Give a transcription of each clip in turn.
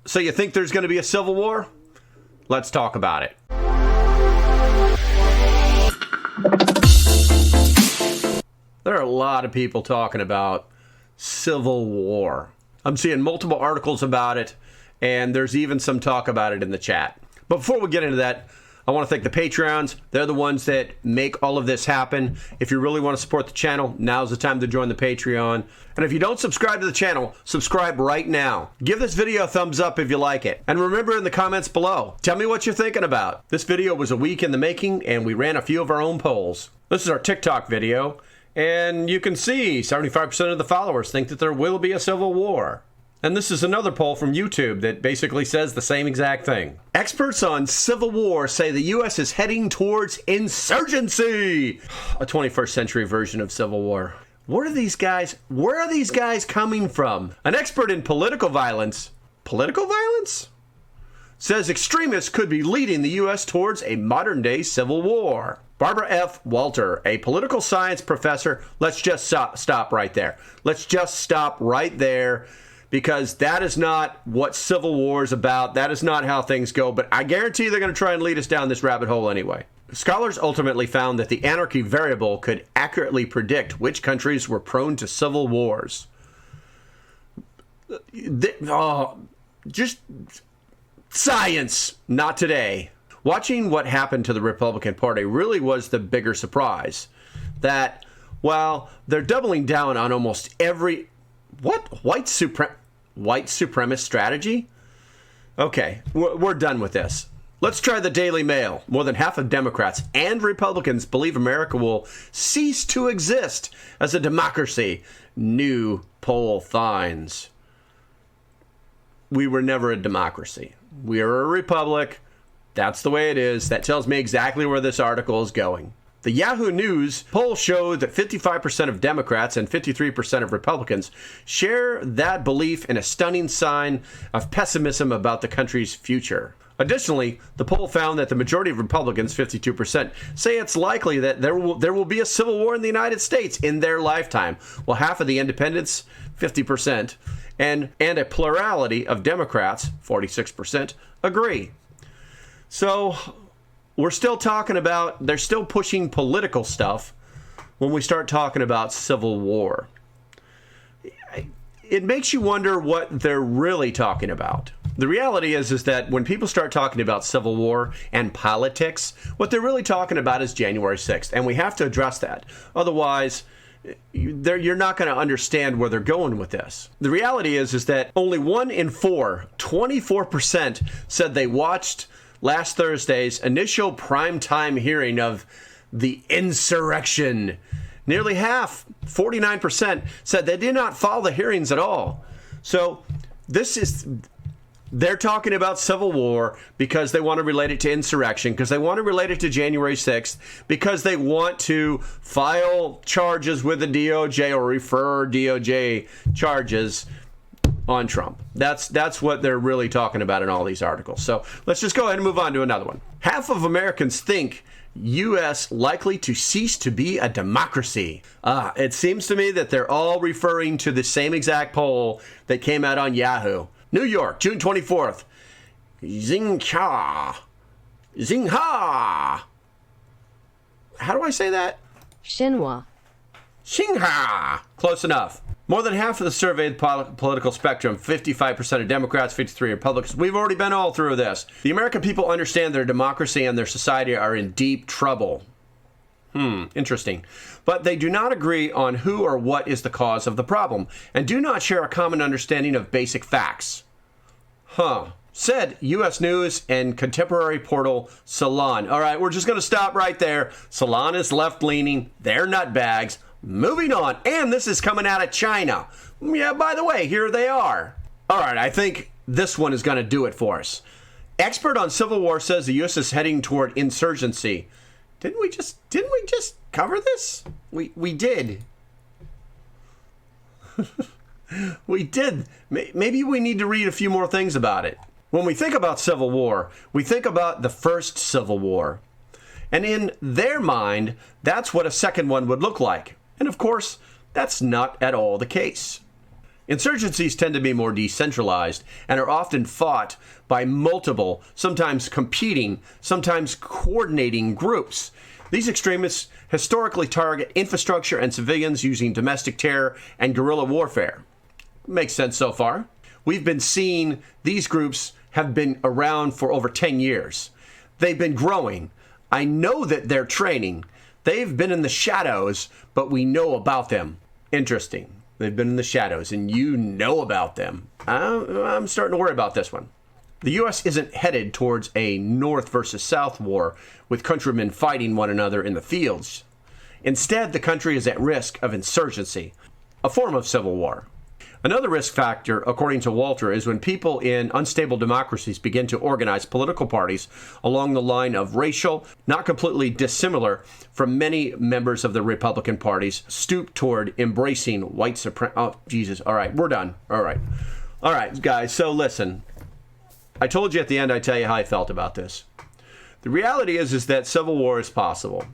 So you think there's going to be a civil war? Let's talk about it. There are a lot of people talking about civil war. I'm seeing multiple articles about it, and there's even some talk about it in the chat. But before we get into that, I want to thank the Patreons. They're the ones that make all of this happen. If you really want to support the channel, now's the time to join the Patreon. And if you don't subscribe to the channel, subscribe right now. Give this video a thumbs up if you like it. And remember in the comments below, tell me what you're thinking about. This video was a week in the making, and we ran a few of our own polls. This is our TikTok video, and you can see 75% of the followers think that there will be a civil war. And this is another poll from YouTube that basically says the same exact thing. Experts on civil war say the U.S. is heading towards insurgency. A 21st century version of civil war. Where are these guys coming from? An expert in political violence says extremists could be leading the U.S. towards a modern-day civil war. Barbara F. Walter, a political science professor, let's just stop right there. Let's just stop right there. Because that is not what civil war is about. That is not how things go. But I guarantee they're going to try and lead us down this rabbit hole anyway. Scholars ultimately found that the anarchy variable could accurately predict which countries were prone to civil wars. Just science, not today. Watching what happened to the Republican Party really was the bigger surprise. That, while they're doubling down on almost every... What? White supremacist strategy? Okay, we're done with this. Let's try the Daily Mail. More than half of Democrats and Republicans believe America will cease to exist as a democracy. New poll finds. We were never a democracy. We are a republic. That's the way it is. That tells me exactly where this article is going. The Yahoo News poll showed that 55% of Democrats and 53% of Republicans share that belief in a stunning sign of pessimism about the country's future. Additionally, the poll found that the majority of Republicans, 52%, say it's likely that there will be a civil war in the United States in their lifetime, while half of the independents, 50%, and a plurality of Democrats, 46%, agree. So... we're still talking about, they're still pushing political stuff when we start talking about civil war. It makes you wonder what they're really talking about. The reality is that when people start talking about civil war and politics, what they're really talking about is January 6th, and we have to address that. Otherwise, you're not going to understand where they're going with this. The reality is that only 1 in 4, 24%, said they watched last Thursday's initial primetime hearing of the insurrection. Nearly half, 49%, said they did not follow the hearings at all. So they're talking about civil war because they want to relate it to insurrection, because they want to relate it to January 6th, because they want to file charges with the DOJ or refer DOJ charges on Trump. That's what they're really talking about in all these articles. So let's just go ahead and move on to another one. Half of Americans think U.S. likely to cease to be a democracy. It seems to me that they're all referring to the same exact poll that came out on Yahoo. New York, June 24th. Xinha. How do I say that? Xinhua. Close enough. More than half of the surveyed political spectrum, 55% of Democrats, 53% Republicans. We've already been all through this. The American people understand their democracy and their society are in deep trouble. Interesting. But they do not agree on who or what is the cause of the problem and do not share a common understanding of basic facts. Said U.S. News and contemporary portal Salon. All right, we're just going to stop right there. Salon is left-leaning. They're nutbags. Moving on, and this is coming out of China. Yeah, by the way, here they are. All right, I think this one is going to do it for us. Expert on civil war says the U.S. is heading toward insurgency. Didn't we just cover this? We did. We did. Maybe we need to read a few more things about it. When we think about civil war, we think about the first civil war. And in their mind, that's what a second one would look like. And of course, that's not at all the case. Insurgencies tend to be more decentralized and are often fought by multiple, sometimes competing, sometimes coordinating groups. These extremists historically target infrastructure and civilians using domestic terror and guerrilla warfare. Makes sense so far. We've been seeing these groups have been around for over 10 years. They've been growing. I know that they're training. They've been in the shadows, but we know about them. Interesting. They've been in the shadows, and you know about them. I'm starting to worry about this one. The U.S. isn't headed towards a North versus South war with countrymen fighting one another in the fields. Instead, the country is at risk of insurgency, a form of civil war. Another risk factor, according to Walter, is when people in unstable democracies begin to organize political parties along the line of racial, not completely dissimilar from many members of the Republican parties, stoop toward embracing white supremacy. Oh, Jesus. All right, we're done. All right, guys. So listen, I told you at the end, I'd tell you how I felt about this. The reality is that civil war is possible,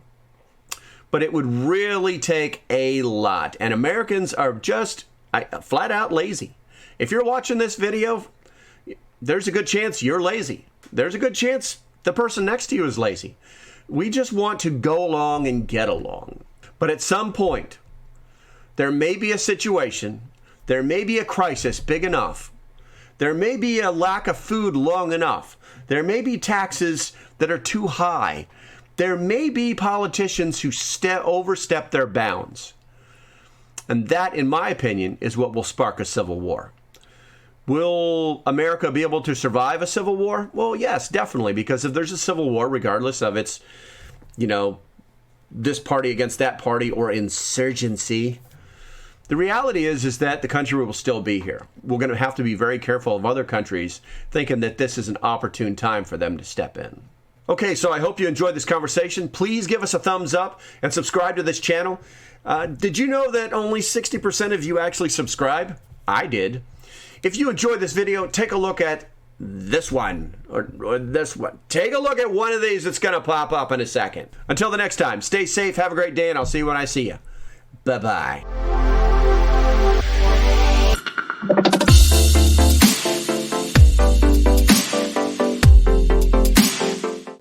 but it would really take a lot. And Americans are just flat out lazy. If you're watching this video, there's a good chance you're lazy. There's a good chance the person next to you is lazy. We just want to go along and get along. But at some point, there may be a situation, there may be a crisis big enough, there may be a lack of food long enough, there may be taxes that are too high, there may be politicians who overstep their bounds. And that, in my opinion, is what will spark a civil war. Will America be able to survive a civil war? Well, yes, definitely, because if there's a civil war, regardless of its, this party against that party or insurgency, the reality is that the country will still be here. We're going to have to be very careful of other countries thinking that this is an opportune time for them to step in. Okay, so I hope you enjoyed this conversation. Please give us a thumbs up and subscribe to this channel. Did you know that only 60% of you actually subscribe? I did. If you enjoyed this video, take a look at this one or this one. Take a look at one of these that's going to pop up in a second. Until the next time, stay safe, have a great day, and I'll see you when I see you. Bye-bye.